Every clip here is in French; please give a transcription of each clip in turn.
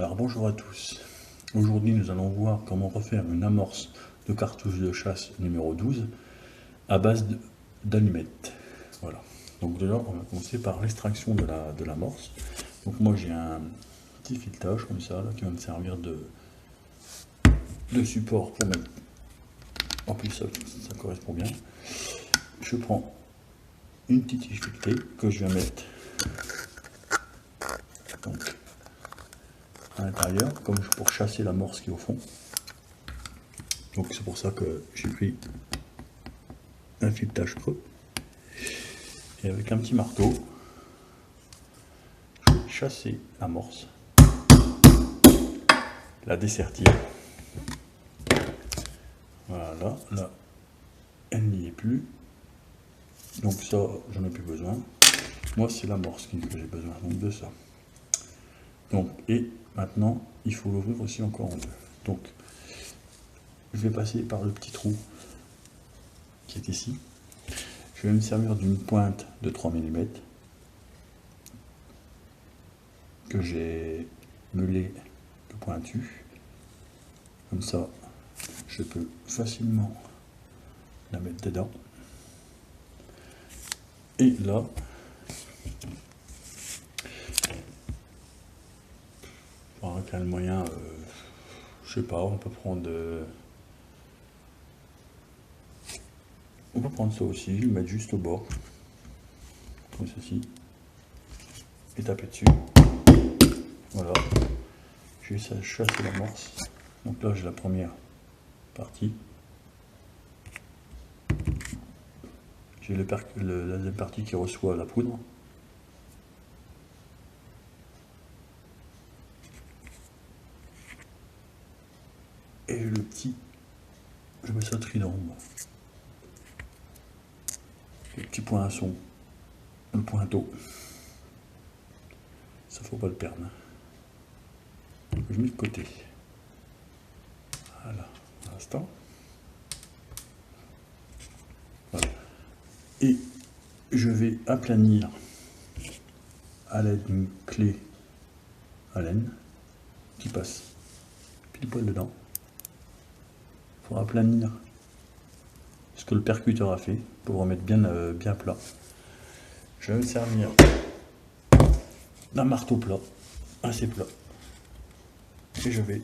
Alors bonjour à tous, aujourd'hui nous allons voir comment refaire une amorce de cartouche de chasse numéro 12 à base d'allumettes. Voilà, donc déjà on va commencer par l'extraction de l'amorce. Donc moi j'ai un petit filetage comme ça là, qui va me servir de support pour mettre, en plus ça correspond bien. Je prends une petite tige filetée que je vais mettre donc à l'intérieur, comme pour chasser l'amorce qui est au fond. Donc c'est pour ça que j'ai pris un filetage creux. Et avec un petit marteau, je vais chasser l'amorce, la dessertir. Voilà, là, elle n'y est plus. Donc ça, j'en ai plus besoin. Moi, c'est l'amorce que j'ai besoin, donc de ça. Donc, et maintenant, il faut l'ouvrir aussi encore en deux. Donc, je vais passer par le petit trou qui est ici. Je vais me servir d'une pointe de 3 mm que j'ai meulé de pointu. Comme ça, je peux facilement la mettre dedans. Et là, par quel moyen, je sais pas, on peut prendre ça aussi, le mettre juste au bord, comme ceci, et taper dessus. Voilà, je vais chasser l'amorce. Donc là j'ai la première partie. J'ai la deuxième partie qui reçoit la poudre. Et le petit, je mets ça trident. Le petit poinçon, le pointeau. Ça faut pas le perdre. Donc je mets de côté. Voilà, pour l'instant. Voilà. Et je vais aplanir à l'aide d'une clé à laine qui passe pile poil dedans. Il faut aplanir ce que le percuteur a fait pour remettre bien plat. Je vais me servir d'un marteau plat, assez plat, et je vais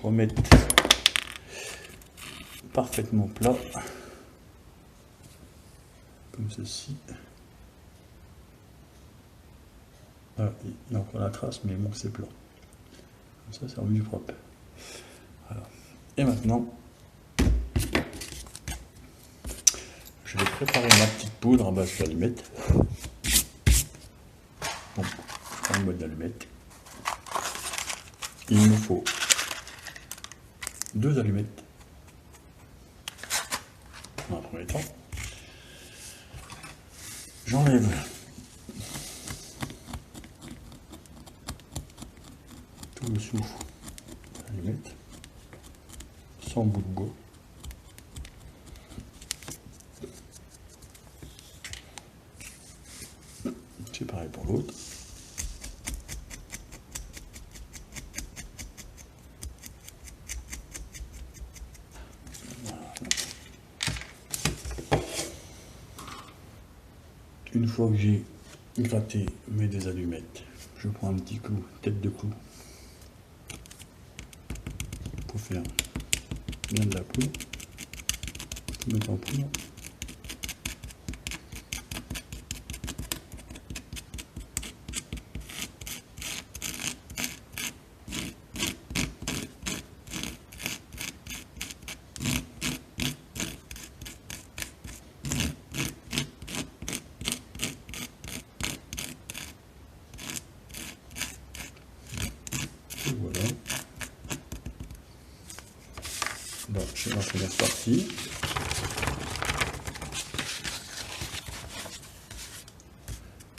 remettre parfaitement plat, comme ceci. Voilà, il y a encore la trace, mais bon, c'est plat. Comme ça, c'est rendu propre. Voilà. Et maintenant, je vais préparer ma petite poudre à base d'allumettes. Donc, je prends une boîte d'allumettes. Il me faut 2 allumettes dans un premier temps. J'enlève tout le souffle d'allumette sans bout de bois. C'est pareil pour l'autre. Une fois que j'ai gratté mes 2 allumettes, je prends un petit clou, tête de clou, pour faire bien de la poudre. Tout mettre en poudre. Et voilà. Bon, j'ai la première partie.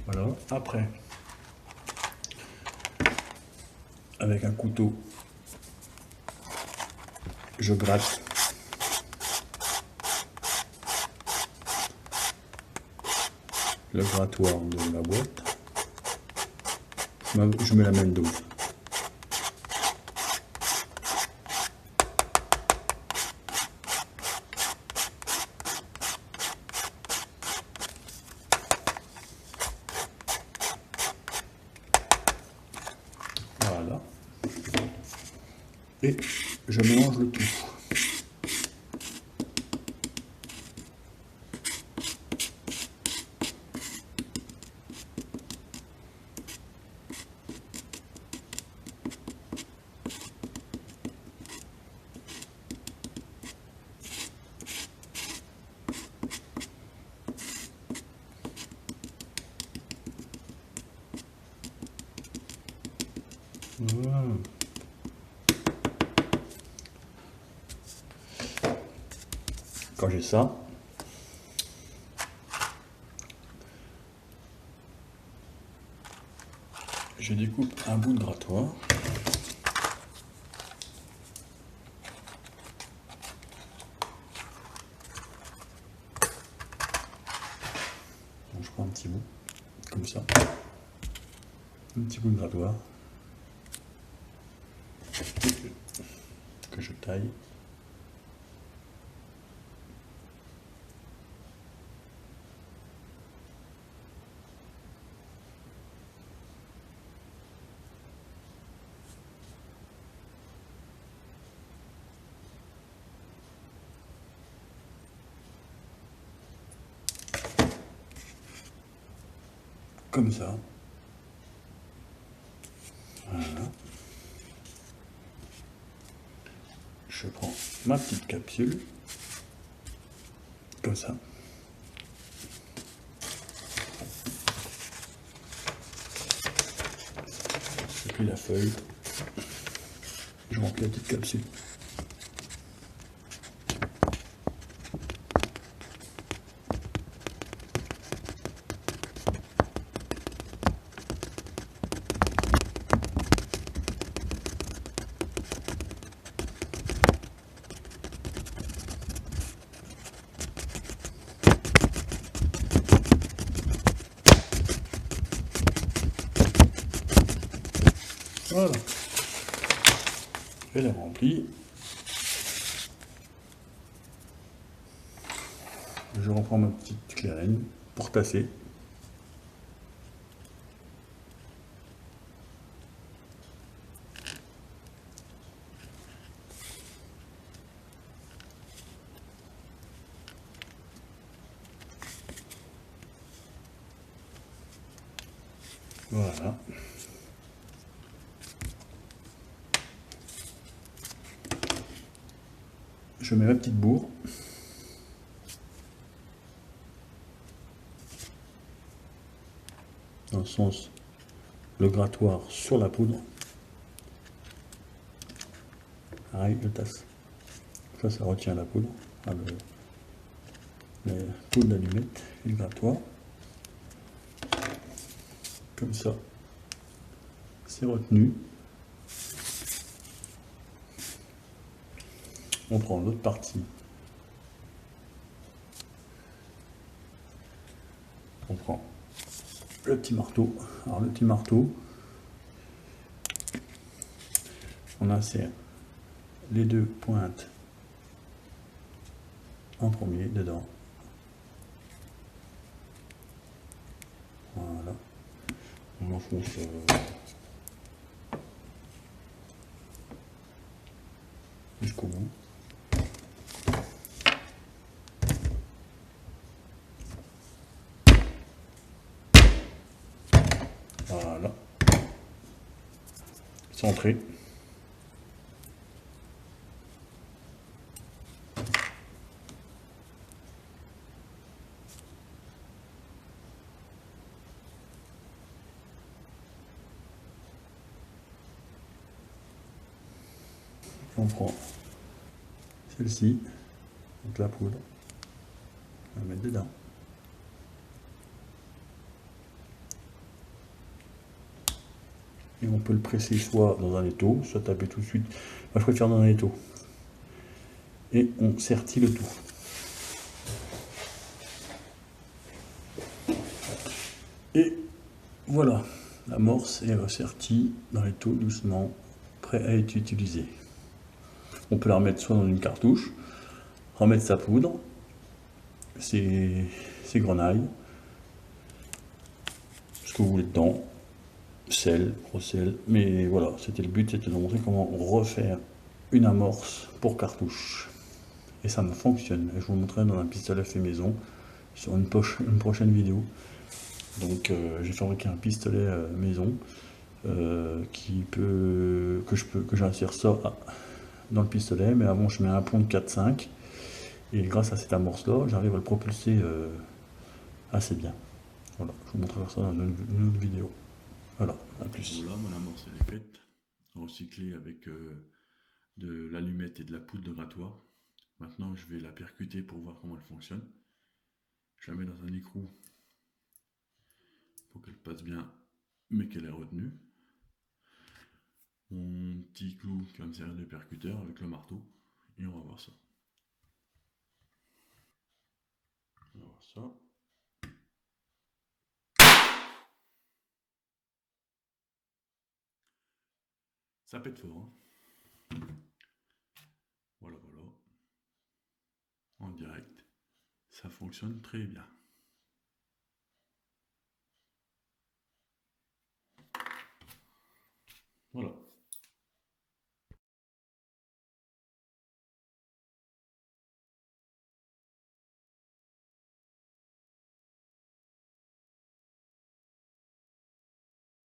Voilà. Après, avec un couteau, je gratte le grattoir de la boîte. Je mets la même dose. Voilà. Et je mélange le tout. Voilà. Quand j'ai ça, je découpe un bout de grattoir. Donc, je prends un petit bout, comme ça. Un petit bout de grattoir. Que je taille. Comme ça. Voilà. Je prends ma petite capsule. Comme ça. Et puis la feuille. Je remplis la petite capsule. Voilà. Je la remplis. Je reprends ma petite clairine pour tasser. Voilà. Je mets ma petite bourre. Dans le sens, le grattoir sur la poudre. Pareil, je tasse. Ça retient la poudre. Enfin, la poudre d'allumette et le grattoir. Comme ça, c'est retenu. On prend l'autre partie. On prend le petit marteau. Alors le petit marteau, on insère les deux pointes en premier dedans. Voilà. On enfonce jusqu'au bout. Voilà. Centré. On prend celle-ci, donc la poudre, on va mettre dedans. Et on peut le presser soit dans un étau, soit taper tout de suite. Moi je préfère dans un étau. Et on sertit le tout. Et voilà, L'amorce est ressortie dans les taux doucement, prêt à être utilisé. On peut la remettre soit dans une cartouche, remettre sa poudre, ses grenailles, ce que vous voulez dedans, sel, gros sel, mais voilà, c'était le but, c'était de montrer comment refaire une amorce pour cartouche. Et ça me fonctionne. Je vous montrerai dans un pistolet fait maison sur une prochaine vidéo. Donc j'ai fabriqué un pistolet maison que j'insère ça dans le pistolet, mais avant je mets un plomb de 4-5 et grâce à cette amorce là j'arrive à le propulser assez bien. Voilà, je vous montrerai ça dans une autre vidéo. Voilà, à plus. Voilà, mon amorce elle est faite, recyclée avec de l'allumette et de la poudre de grattoir. Maintenant je vais la percuter pour voir comment elle fonctionne. Je la mets dans un écrou pour qu'elle passe bien, mais qu'elle est retenue. Mon petit clou qui va me servir de percuteur avec le marteau, et on va voir ça. On va voir ça. Ça pète fort, hein. Voilà, voilà. En direct. Ça fonctionne très bien. Voilà.